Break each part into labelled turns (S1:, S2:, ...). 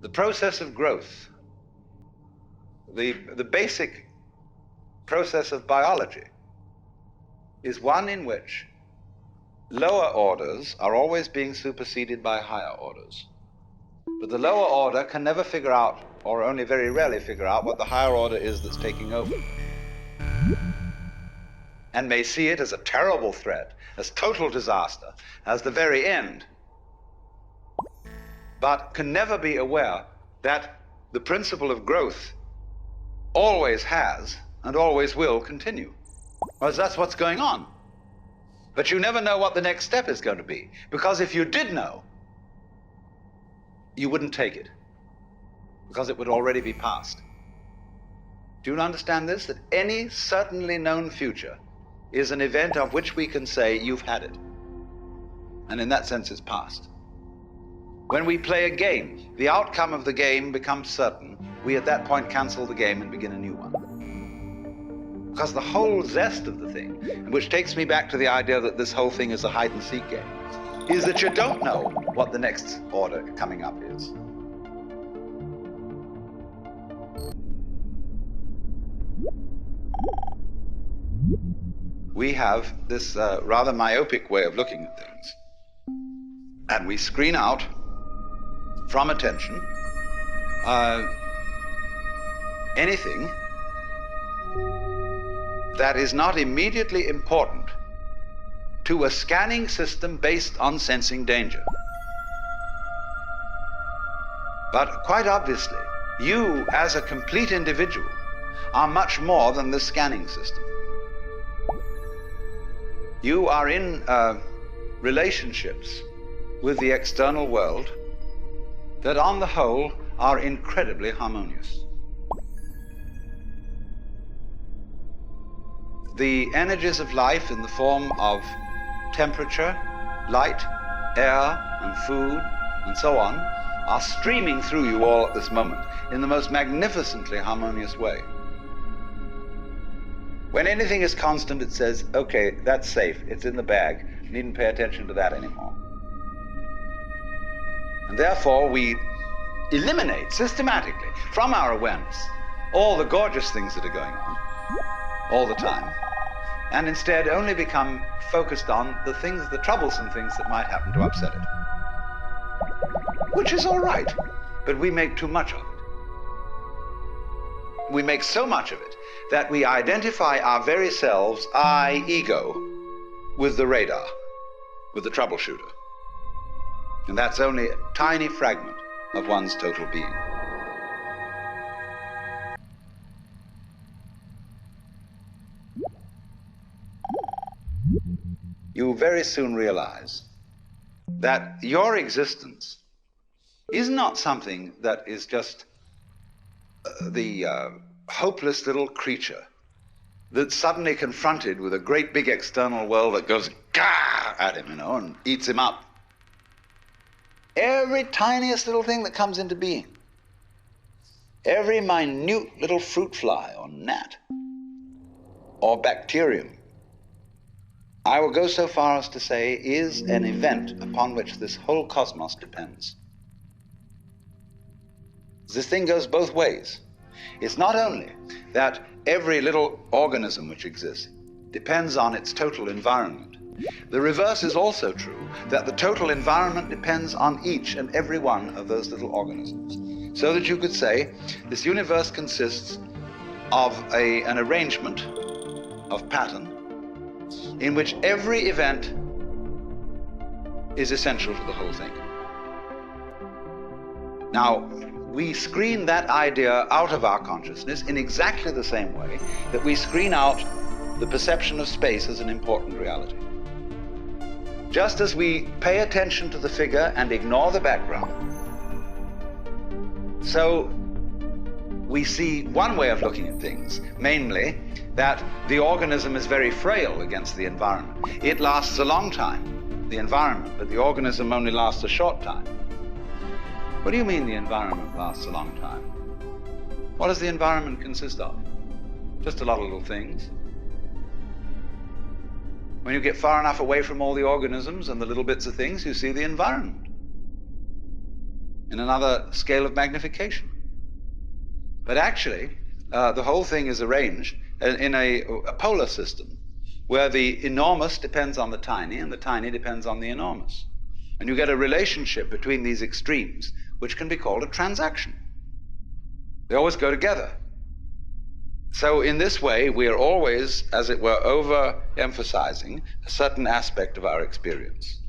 S1: The process of growth, the basic process of biology, is one in which lower orders are always being superseded by higher orders. But the lower order can never figure out, or only very rarely figure out, what the higher order is that's taking over. And may see it as a terrible threat, as total disaster, as the very end, but can never be aware that the principle of growth always has and always will continue. Because that's what's going on. But you never know what the next step is going to be, because if you did know, you wouldn't take it, because it would already be past. Do you understand this? That any certainly known future is an event of which we can say, you've had it. And in that sense, it's past. When we play a game, the outcome of the game becomes certain. We at that point cancel the game and begin a new one. Because the whole zest of the thing, which takes me back to the idea that this whole thing is a hide-and-seek game, is that you don't know what the next order coming up is. We have this rather myopic way of looking at things, and we screen out from attention anything that is not immediately important to a scanning system based on sensing danger. But quite obviously, you as a complete individual are much more than the scanning system. You are in relationships with the external world that on the whole are incredibly harmonious. The energies of life in the form of temperature, light, air, and food, and so on, are streaming through you all at this moment in the most magnificently harmonious way. When anything is constant, it says, okay, that's safe, it's in the bag, you needn't pay attention to that anymore. And therefore we eliminate systematically from our awareness all the gorgeous things that are going on all the time, and instead only become focused on the things, the troublesome things that might happen to upset it. Which is all right, but we make too much of it. We make so much of it that we identify our very selves, I, ego, with the radar, with the troubleshooter. And that's only a tiny fragment of one's total being. You very soon realize that your existence is not something that is just the hopeless little creature that's suddenly confronted with a great big external world that goes gah at him, and eats him up. Every tiniest little thing that comes into being, every minute little fruit fly or gnat or bacterium, I will go so far as to say, is an event upon which this whole cosmos depends. This thing goes both ways. It's not only that every little organism which exists depends on its total environment. The reverse is also true, that the total environment depends on each and every one of those little organisms. So that you could say this universe consists of an arrangement of pattern in which every event is essential to the whole thing. Now, we screen that idea out of our consciousness in exactly the same way that we screen out the perception of space as an important reality. Just as we pay attention to the figure and ignore the background, so we see one way of looking at things, mainly that the organism is very frail against the environment. It lasts a long time, the environment, but the organism only lasts a short time. What do you mean the environment lasts a long time? What does the environment consist of? Just a lot of little things. When you get far enough away from all the organisms and the little bits of things, you see the environment. in another scale of magnification. But actually, the whole thing is arranged in a polar system where the enormous depends on the tiny and the tiny depends on the enormous. And you get a relationship between these extremes, which can be called a transaction. They always go together. So in this way, we are always, as it were, overemphasizing a certain aspect of our experience.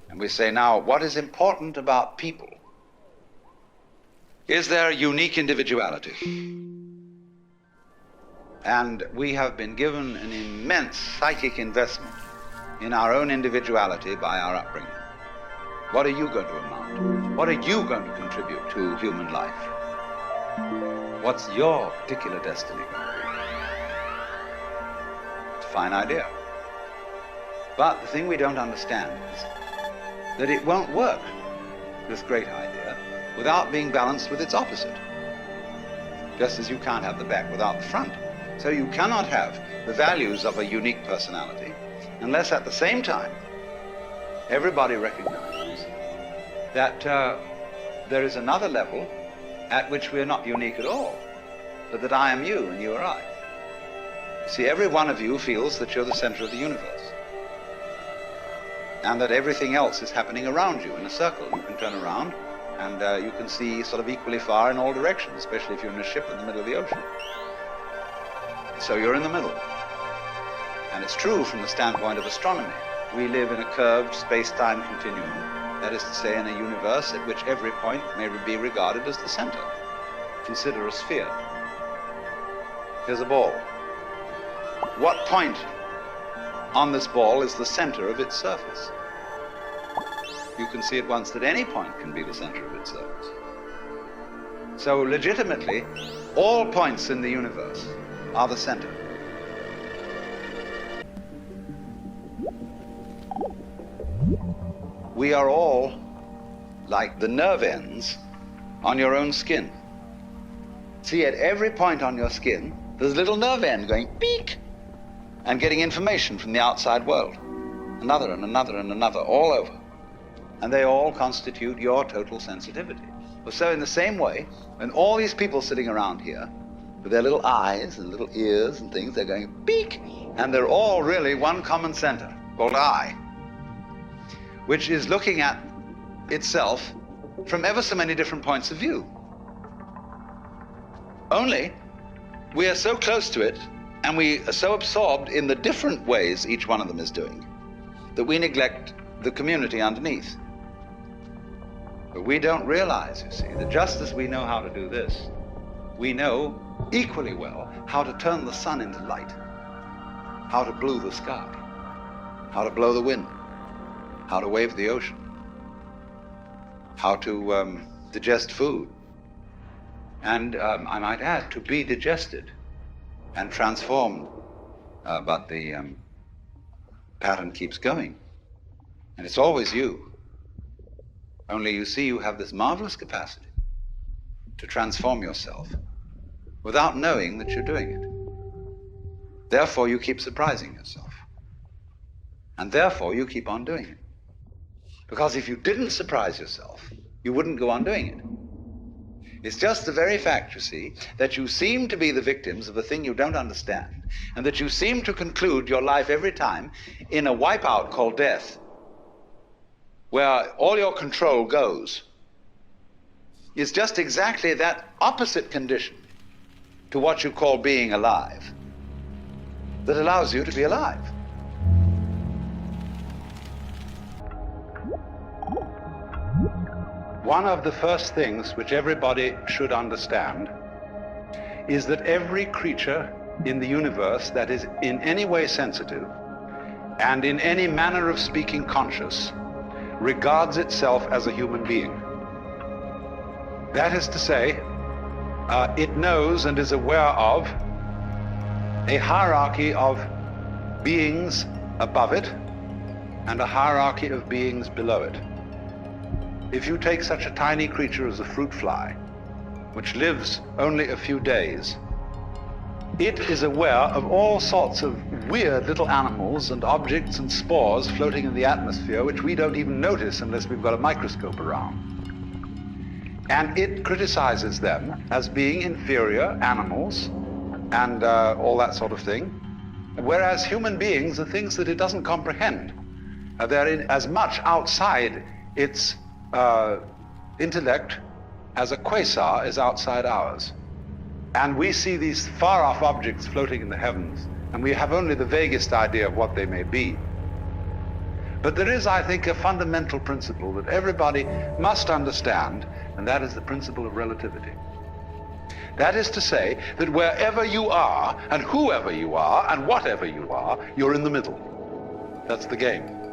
S1: And we say, now, what is important about people? Is their unique individuality. And we have been given an immense psychic investment in our own individuality by our upbringing. What are you going to amount to? What are you going to contribute to human life? What's your particular destiny going to be? It's a fine idea. But the thing we don't understand is that it won't work, this great idea, without being balanced with its opposite. Just as you can't have the back without the front. So you cannot have the values of a unique personality unless at the same time everybody recognizes that there is another level at which we are not unique at all, but that I am you and you are I. See, every one of you feels that you're the center of the universe and that everything else is happening around you in a circle. You can turn around and you can see sort of equally far in all directions, especially if you're in a ship in the middle of the ocean. So you're in the middle. And it's true from the standpoint of astronomy. We live in a curved space-time continuum, that is to say in a universe at which every point may be regarded as the center. Consider a sphere. Here's a ball. What point on this ball is the center of its surface? You can see at once that any point can be the center of its surface. So legitimately, all points in the universe are the center. We are all like the nerve ends on your own skin. See, at every point on your skin, there's a little nerve end going beep and getting information from the outside world. Another and another and another, all over. And they all constitute your total sensitivity. So in the same way, when all these people sitting around here, with their little eyes and little ears and things, they're going beak, and they're all really one common center called I, which is looking at itself from ever so many different points of view. Only we are so close to it and we are so absorbed in the different ways each one of them is doing that we neglect the community underneath. But we don't realize, you see, that just as we know how to do this, we know equally well how to turn the sun into light, how to blue the sky, how to blow the wind, how to wave the ocean, how to digest food, and I might add, to be digested and transformed, but the pattern keeps going, and it's always you. Only you see, you have this marvelous capacity to transform yourself without knowing that you're doing it. Therefore, you keep surprising yourself. And therefore, you keep on doing it. Because if you didn't surprise yourself, you wouldn't go on doing it. It's just the very fact, you see, that you seem to be the victims of a thing you don't understand, and that you seem to conclude your life every time in a wipeout called death, where all your control goes, is just exactly that opposite condition to what you call being alive that allows you to be alive. One of the first things which everybody should understand is that every creature in the universe that is in any way sensitive and in any manner of speaking conscious regards itself as a human being. That is to say, it knows and is aware of a hierarchy of beings above it and a hierarchy of beings below it. If you take such a tiny creature as a fruit fly, which lives only a few days, It is aware of all sorts of weird little animals and objects and spores floating in the atmosphere which we don't even notice unless we've got a microscope around. And it criticizes them as being inferior animals and all that sort of thing, whereas human beings are things that it doesn't comprehend. They're as much outside its intellect as a quasar is outside ours. And we see these far-off objects floating in the heavens, and we have only the vaguest idea of what they may be. But there is, I think, a fundamental principle that everybody must understand, and that is the principle of relativity. That is to say that wherever you are, and whoever you are, and whatever you are, you're in the middle. That's the game.